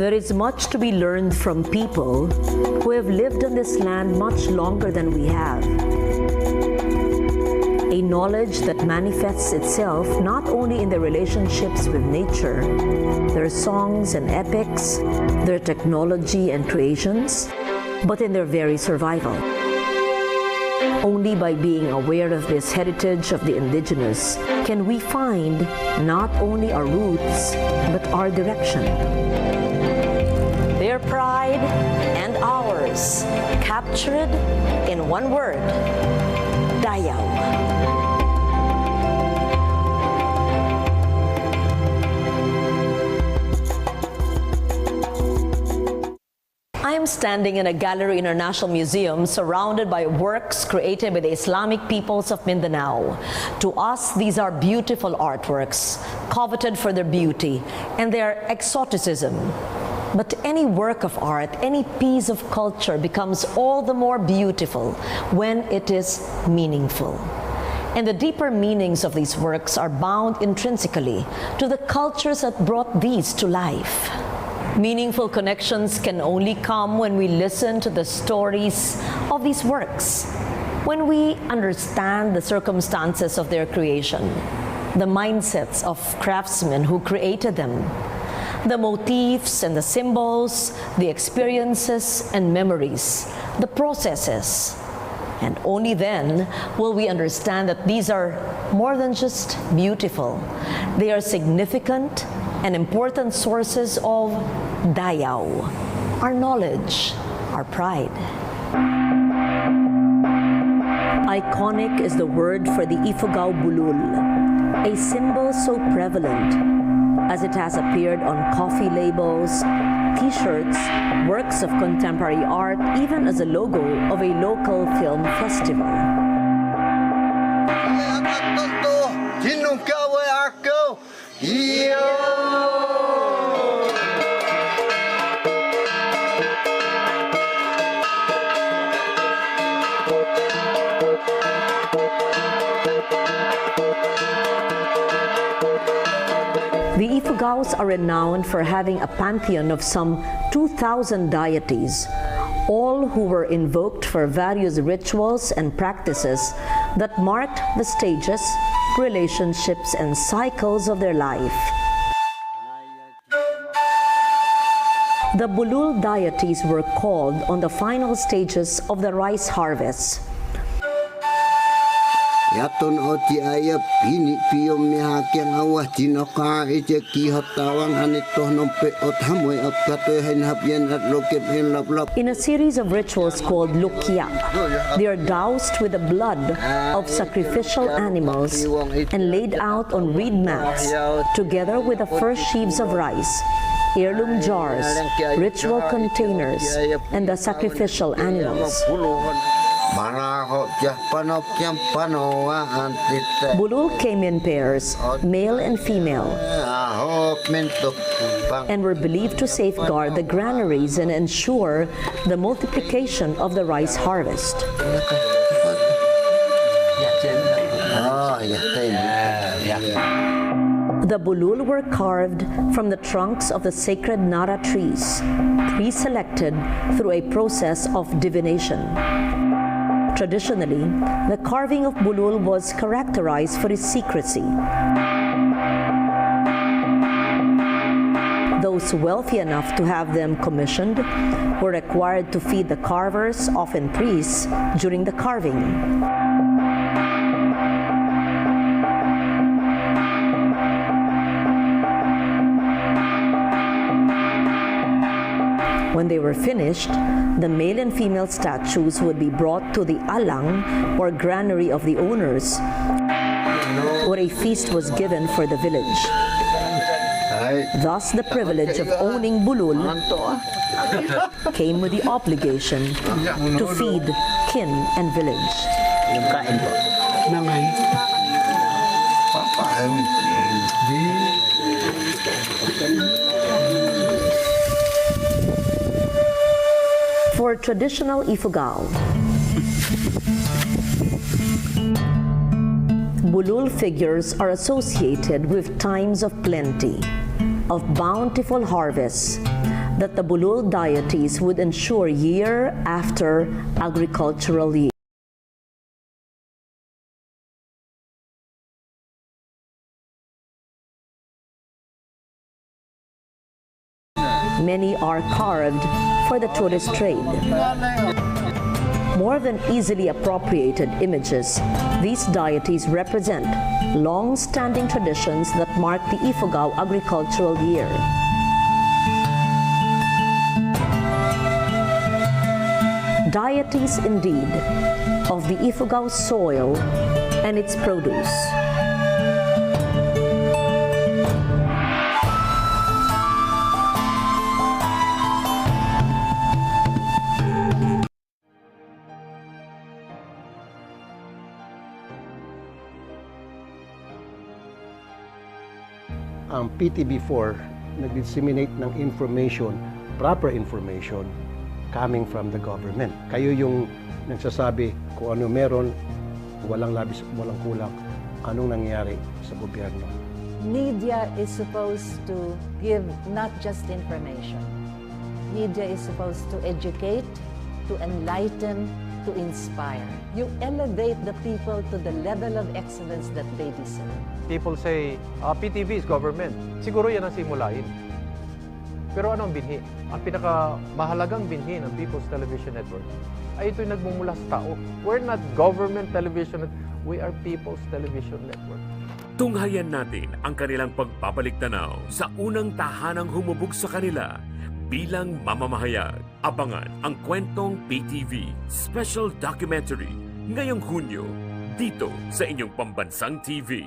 There is much to be learned from people who have lived on this land much longer than we have. A knowledge that manifests itself not only in their relationships with nature, their songs and epics, their technology and creations, but in their very survival. Only by being aware of this heritage of the indigenous can we find not only our roots, but our direction. Their pride and ours, captured in one word, Dayaw. I am standing in a gallery in our National Museum surrounded by works created by the Islamic peoples of Mindanao. To us, these are beautiful artworks, coveted for their beauty and their exoticism. But any work of art, any piece of culture becomes all the more beautiful when it is meaningful. And the deeper meanings of these works are bound intrinsically to the cultures that brought these to life. Meaningful connections can only come when we listen to the stories of these works, when we understand the circumstances of their creation, the mindsets of craftsmen who created them, the motifs and the symbols, the experiences and memories, the processes. And only then will we understand that these are more than just beautiful. They are significant and important sources of Dayaw, our knowledge, our pride. Iconic is the word for the Ifugao Bulul, a symbol so prevalent as it has appeared on coffee labels, t-shirts, works of contemporary art, even as a logo of a local film festival. The Ifugaos are renowned for having a pantheon of some 2,000 deities, all who were invoked for various rituals and practices that marked the stages, relationships, and cycles of their life. The Bulul deities were called on the final stages of the rice harvest. Yaton oti aya pini pio mihakiang awah jinaka ije kihotawang hanito nompe othamoy apkato hinhabyan at lokip hinlaplap. In a series of rituals called Lukia, they are doused with the blood of sacrificial animals and laid out on reed mats, together with the first sheaves of rice, heirloom jars, ritual containers, and the sacrificial animals. Bulul came in pairs, male and female, and were believed to safeguard the granaries and ensure the multiplication of the rice harvest. The Bulul were carved from the trunks of the sacred Nara trees, pre-selected through a process of divination. Traditionally, the carving of Bulul was characterized for its secrecy. Those wealthy enough to have them commissioned were required to feed the carvers, often priests, during the carving. When they were finished, the male and female statues would be brought to the alang, or granary of the owners, where a feast was given for the village. Thus, the privilege of owning Bulul came with the obligation to feed kin and village. For traditional Ifugao, Bulul figures are associated with times of plenty, of bountiful harvests, that the Bulul deities would ensure year after agricultural year. Many are carved for the tourist trade. More than easily appropriated images, these deities represent long-standing traditions that mark the Ifugao agricultural year. Deities indeed of the Ifugao soil and its produce. Ang PTV4 nag-disseminate ng information, proper information coming from the government. Kayo yung nagsasabi kung ano meron, walang labis, walang kulang, anong nangyayari sa gobyerno. Media is supposed to give not just information. Media is supposed to educate, to enlighten, to inspire. You elevate the people to the level of excellence that they deserve. People say, PTV is government. Siguro yan ang simulain. Pero ano ang binhi? Ang pinakamahalagang binhi ng People's Television Network ay ito'y nagmumula sa tao. We're not government television, we are People's Television Network. Tunghayan natin ang kanilang pagbabalik-tanaw sa unang tahanang humubog sa kanila bilang mamamahayag. Abangan ang kwentong PTV Special Documentary ngayong Hunyo dito sa inyong pambansang TV.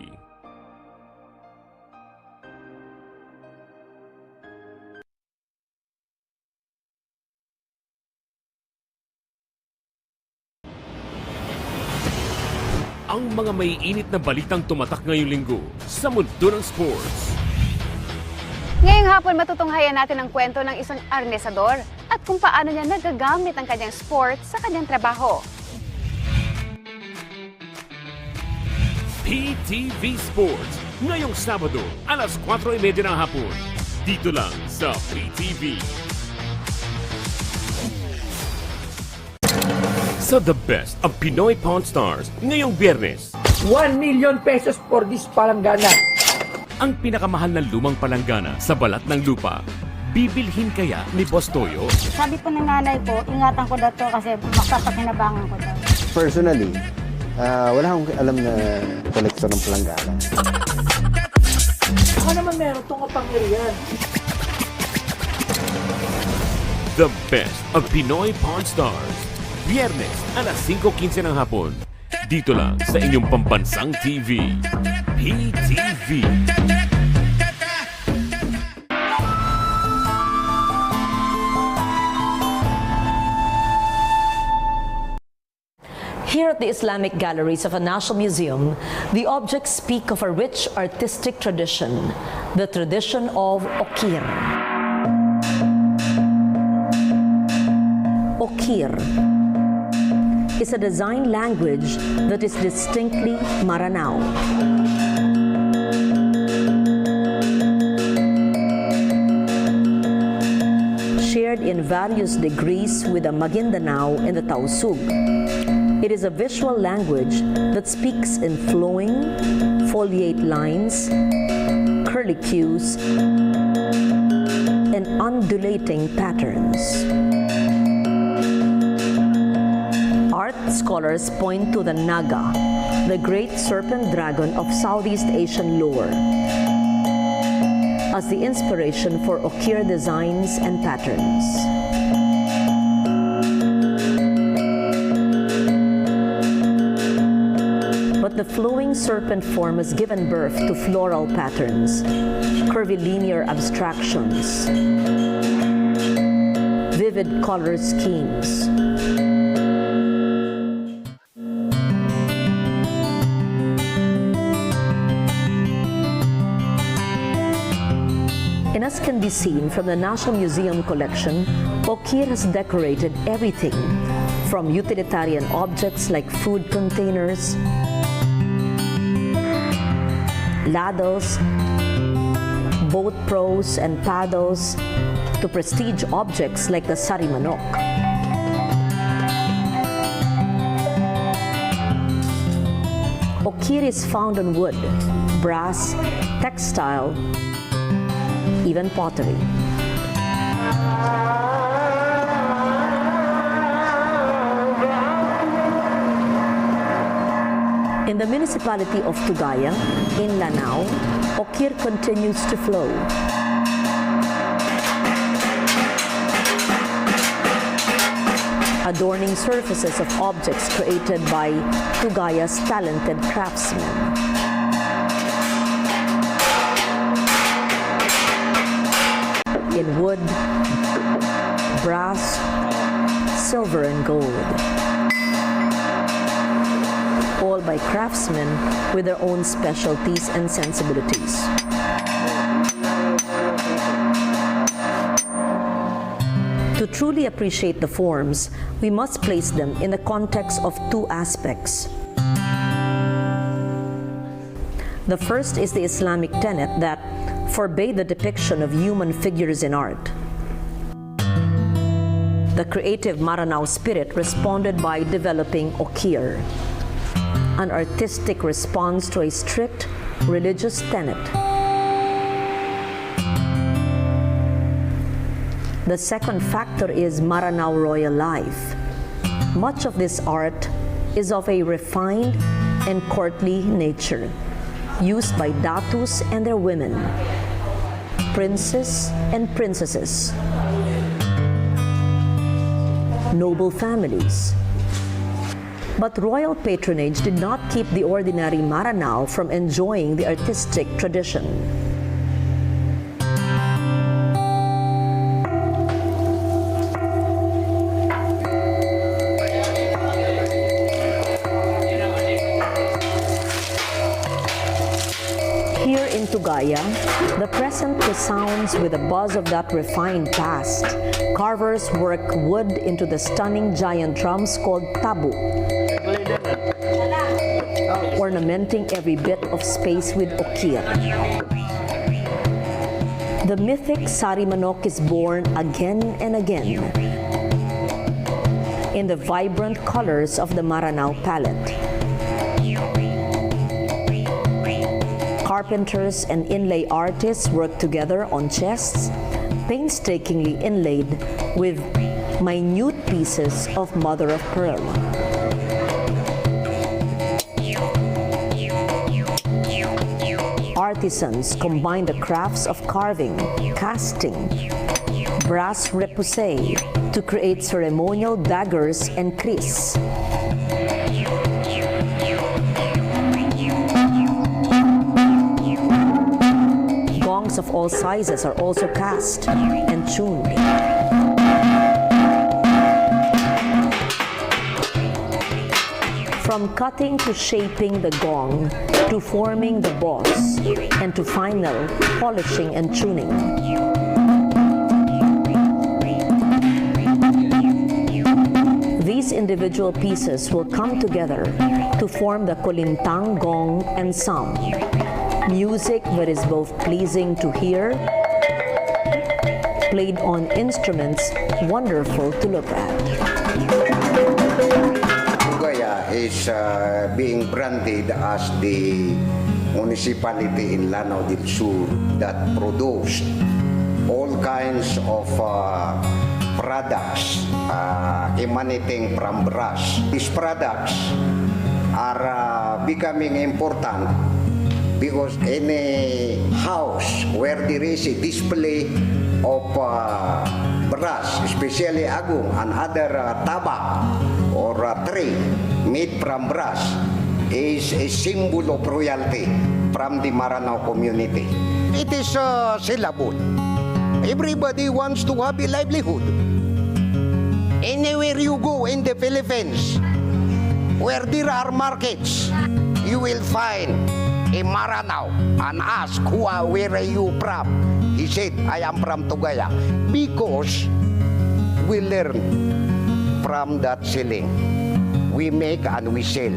Ang mga may init na balitang tumatak ngayong linggo sa mundo ng sports. Ngayong hapon matutunghayan natin ang kwento ng isang arnesador at kung paano niya nagagamit ang kanyang sport sa kanyang trabaho. PTV Sports ngayong Sabado alas 4:30 ng hapon dito lang sa PTV. Sa The Best of Pinoy Pawn Stars ngayong Biyernes. 1 million pesos for this palanggana. Ang pinakamahal na lumang palanggana sa balat ng lupa. Bibilhin kaya ni Boss Toyo? Sabi po ng nanay ko, ingatan ko daw to kasi makapakinabangan ko daw. Personally, wala akong alam na kolektor ng palanggana. Ako naman meron itong kapangyarihan. The Best of Pinoy Pawn Stars. Biyernes, alas 5:15 ng hapon. Dito lang sa inyong pambansang TV. PTV. Here at the Islamic galleries of a national museum, the objects speak of a rich artistic tradition, the tradition of Okir. Okir is a design language that is distinctly Maranao. Shared in various degrees with the Maguindanao and the Tausug, it is a visual language that speaks in flowing, foliate lines, curlicues, and undulating patterns. Art scholars point to the Naga, the great serpent dragon of Southeast Asian lore, as the inspiration for Okir designs and patterns. But the flowing serpent form has given birth to floral patterns, curvilinear abstractions, vivid color schemes. And as can be seen from the National Museum collection, Okir has decorated everything from utilitarian objects like food containers, ladles, boat prows and paddles, to prestige objects like the sari manok. Okir is found on wood, brass, textile, even pottery. In the municipality of Tugaya, in Lanao, Okir continues to flow. Adorning surfaces of objects created by Tugaya's talented craftsmen. In wood, brass, silver and gold. All by craftsmen with their own specialties and sensibilities. To truly appreciate the forms, we must place them in the context of two aspects. The first is the Islamic tenet that forbade the depiction of human figures in art. The creative Maranao spirit responded by developing Okir, an artistic response to a strict religious tenet. The second factor is Maranao royal life. Much of this art is of a refined and courtly nature, used by datus and their women, princes and princesses, noble families. But royal patronage did not keep the ordinary Maranao from enjoying the artistic tradition. Here in Tugaya, the present resounds with the buzz of that refined past. Carvers work wood into the stunning giant drums called tabu, ornamenting every bit of space with Okir. The mythic sari manok is born again and again in the vibrant colors of the Maranao palette. Carpenters and inlay artists work together on chests, painstakingly inlaid with minute pieces of mother of pearl. Artisans combine the crafts of carving, casting, brass repoussé to create ceremonial daggers and kris. Gongs of all sizes are also cast and tuned. From cutting to shaping the gong, to forming the boss, and to final polishing and tuning. These individual pieces will come together to form the kulintang, gong, and sam, music that is both pleasing to hear, played on instruments wonderful to look at. Is being branded as the municipality in Lanao del Sur that produced all kinds of products emanating from brass. These products are becoming important because any house where there is a display of brass, especially agong and other tabak or tray made from brass, is a symbol of royalty from the Maranao community. It is syllabus. Everybody wants to have a livelihood. Anywhere you go in the Philippines, where there are markets, you will find a Maranao and ask, where are you from? He said, I am from Tugaya. Because we learn from that selling. We make and we sell.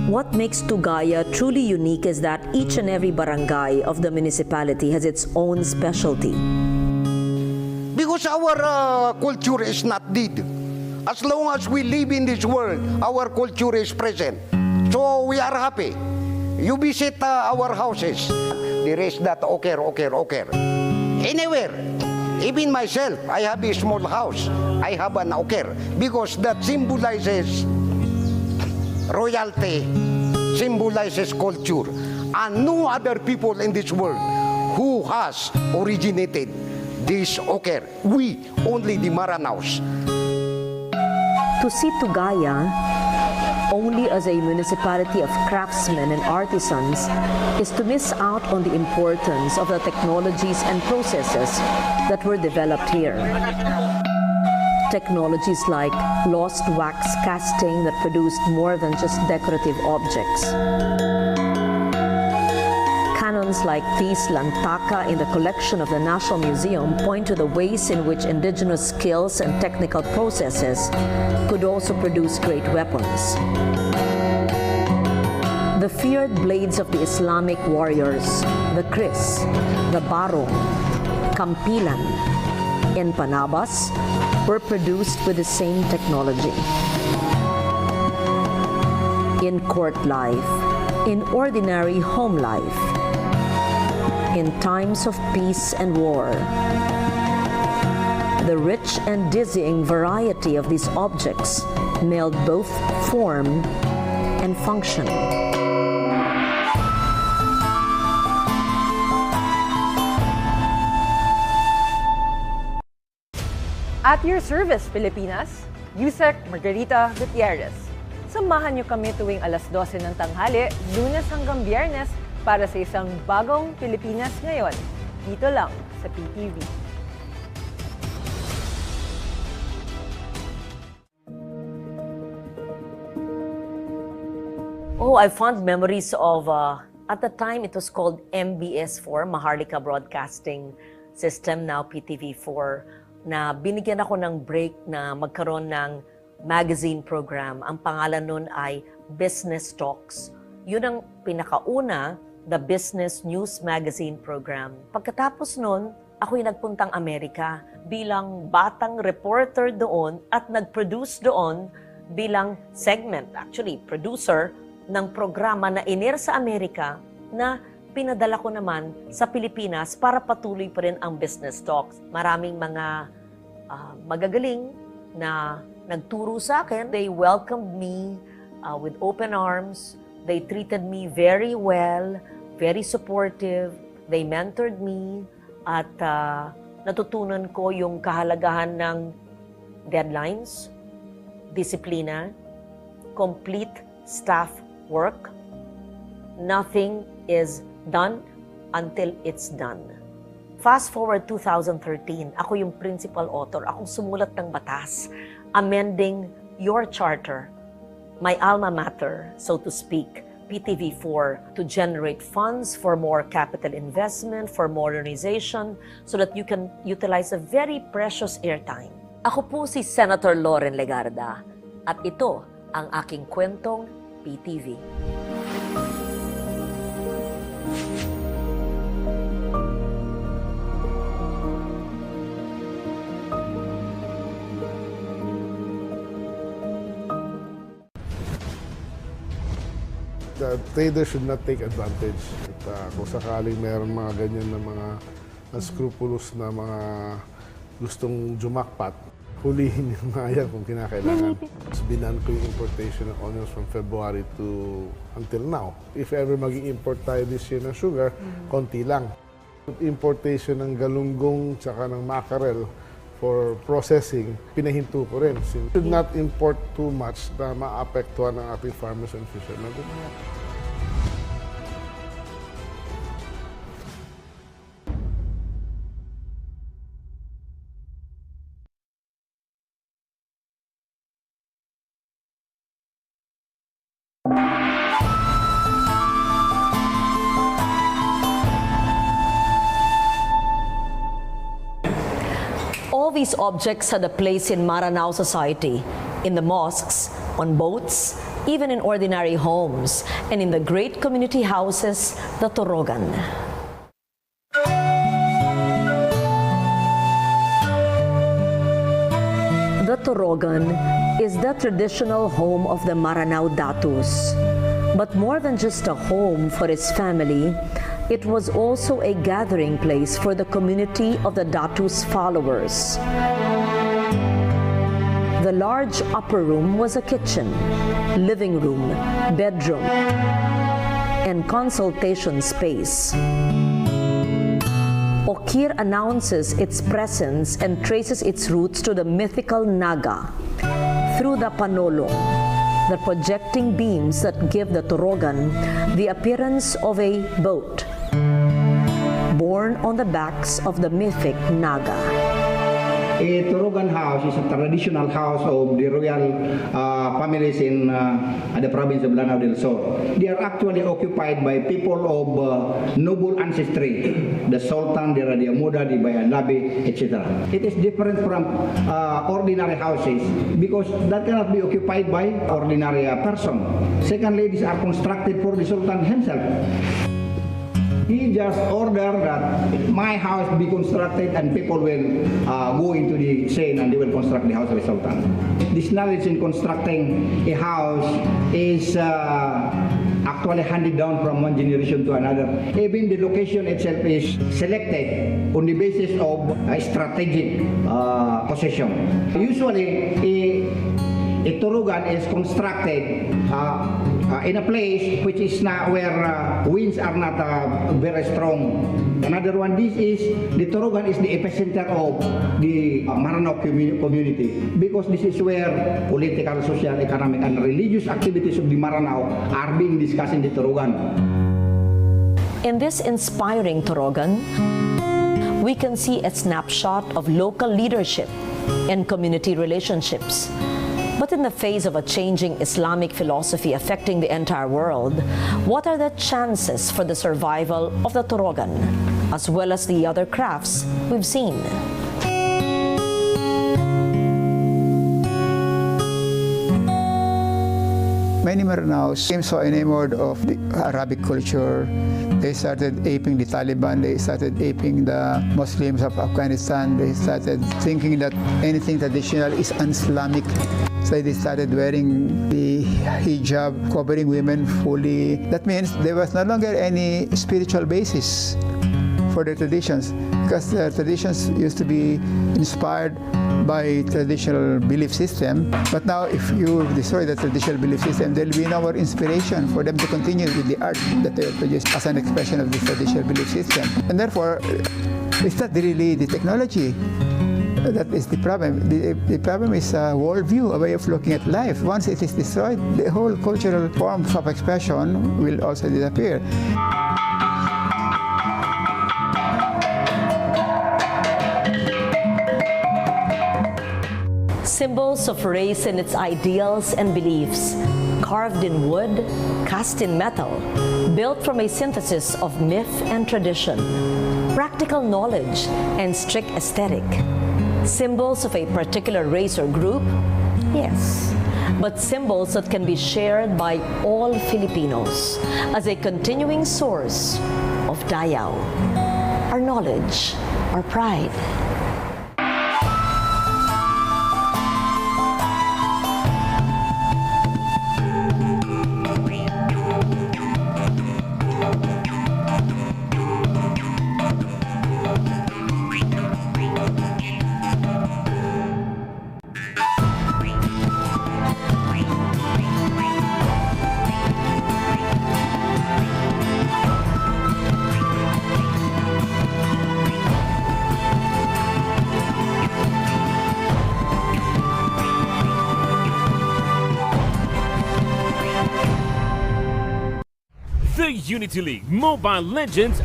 What makes Tugaya truly unique is that each and every barangay of the municipality has its own specialty. Because our culture is not dead. As long as we live in this world, our culture is present. So we are happy. You visit our houses. There is that okir. Anywhere. Even myself, I have a small house. I have an okir because that symbolizes royalty, symbolizes culture, and no other people in this world who has originated this okir. We, only the Maranaos. To see Tugaya only as a municipality of craftsmen and artisans is to miss out on the importance of the technologies and processes that were developed here. Technologies like lost wax casting that produced more than just decorative objects. Canons like these Lantaka in the collection of the National Museum point to the ways in which indigenous skills and technical processes could also produce great weapons. The feared blades of the Islamic warriors, the Kris, the Barong, Kampilan, and Panabas were produced with the same technology. In court life, in ordinary home life, in times of peace and war, the rich and dizzying variety of these objects meld both form and function. At your service, Pilipinas, Yusek Margarita Gutierrez. Samahan niyo kami tuwing alas 12 ng tanghali, Lunes hanggang Biyernes, para sa isang bagong Pilipinas ngayon. Dito lang sa PTV. Oh, I fond memories of, at the time it was called MBS4, Maharlika Broadcasting System, now PTV4, na binigyan ako ng break na magkaroon ng magazine program. Ang pangalan nun ay Business Talks. Yun ang pinakauna, the Business News Magazine program. Pagkatapos nun, ako'y nagpuntang Amerika bilang batang reporter doon at nag-produce doon bilang segment, actually producer ng programa na in-air sa Amerika na pinadala ko naman sa Pilipinas para patuloy pa rin ang Business Talks. Maraming mga magagaling na nagturo sa akin. They welcomed me with open arms. They treated me very well, very supportive. They mentored me at natutunan ko yung kahalagahan ng deadlines, disiplina, complete staff work. Nothing is done until it's done. Fast forward 2013, ako yung principal author. Akong sumulat ng batas, amending your charter, my alma mater, so to speak, PTV4, to generate funds for more capital investment, for modernization, so that you can utilize a very precious airtime. Ako po si Senator Loren Legarda, at ito ang aking kwentong PTV. The trader should not take advantage. At, kung sakaling mayroon mga ganyan na mga unscrupulous na mga gustong jumakpat, hulihin yung mga yan kung kinakailangan. Binan ko yung importation ng onions from February to until now. If ever mag-i-import tayo this year ng sugar, konti lang. Importation ng galunggong tsaka ng mackerel for processing, pinahinto ko rin. Should not import too much na maapektuhan ng ating farmers and fishermen. All these objects had a place in Maranao society, in the mosques, on boats, even in ordinary homes, and in the great community houses, the Torogan. Torogan is the traditional home of the Maranao Datus. But more than just a home for his family, it was also a gathering place for the community of the Datus followers. The large upper room was a kitchen, living room, bedroom, and consultation space. Okir announces its presence and traces its roots to the mythical Naga through the panolong, the projecting beams that give the Torogan the appearance of a boat borne on the backs of the mythic Naga. A Torogan house is a traditional house of the royal families in the province of Lanao del Sur. They are actually occupied by people of noble ancestry, the Sultan, the Radiamuda, the Bayalabi, etc. It is different from ordinary houses because that cannot be occupied by ordinary person. Secondly, these are constructed for the Sultan himself. He just ordered that my house be constructed and people will go into the scene and they will construct the house of the Sultan. This knowledge in constructing a house is actually handed down from one generation to another. Even the location itself is selected on the basis of a strategic position. Usually, a Torogan is constructed in a place which is not where winds are not very strong. Another one, the Torogan is the epicenter of the Maranao community because this is where political, social, economic, and religious activities of the Maranao are being discussed in the Torogan. In this inspiring Torogan, we can see a snapshot of local leadership and community relationships. But in the face of a changing Islamic philosophy affecting the entire world, what are the chances for the survival of the Torogan, as well as the other crafts we've seen? Many Maranaos became so enamored of the Arabic culture. They started aping the Taliban, they started aping the Muslims of Afghanistan, they started thinking that anything traditional is un-Islamic. So they started wearing the hijab, covering women fully. That means there was no longer any spiritual basis for their traditions, because their traditions used to be inspired by traditional belief system. But now if you destroy the traditional belief system, there will be no more inspiration for them to continue with the art that they produce as an expression of the traditional belief system. And therefore, it's not really the technology that is the problem. The problem is a worldview, a way of looking at life. Once it is destroyed, the whole cultural forms of expression will also disappear. Symbols of race and its ideals and beliefs, carved in wood, cast in metal, built from a synthesis of myth and tradition, practical knowledge and strict aesthetic. Symbols of a particular race or group? Yes, but symbols that can be shared by all Filipinos as a continuing source of Dayaw, our knowledge, our pride. The Unity League Mobile Legends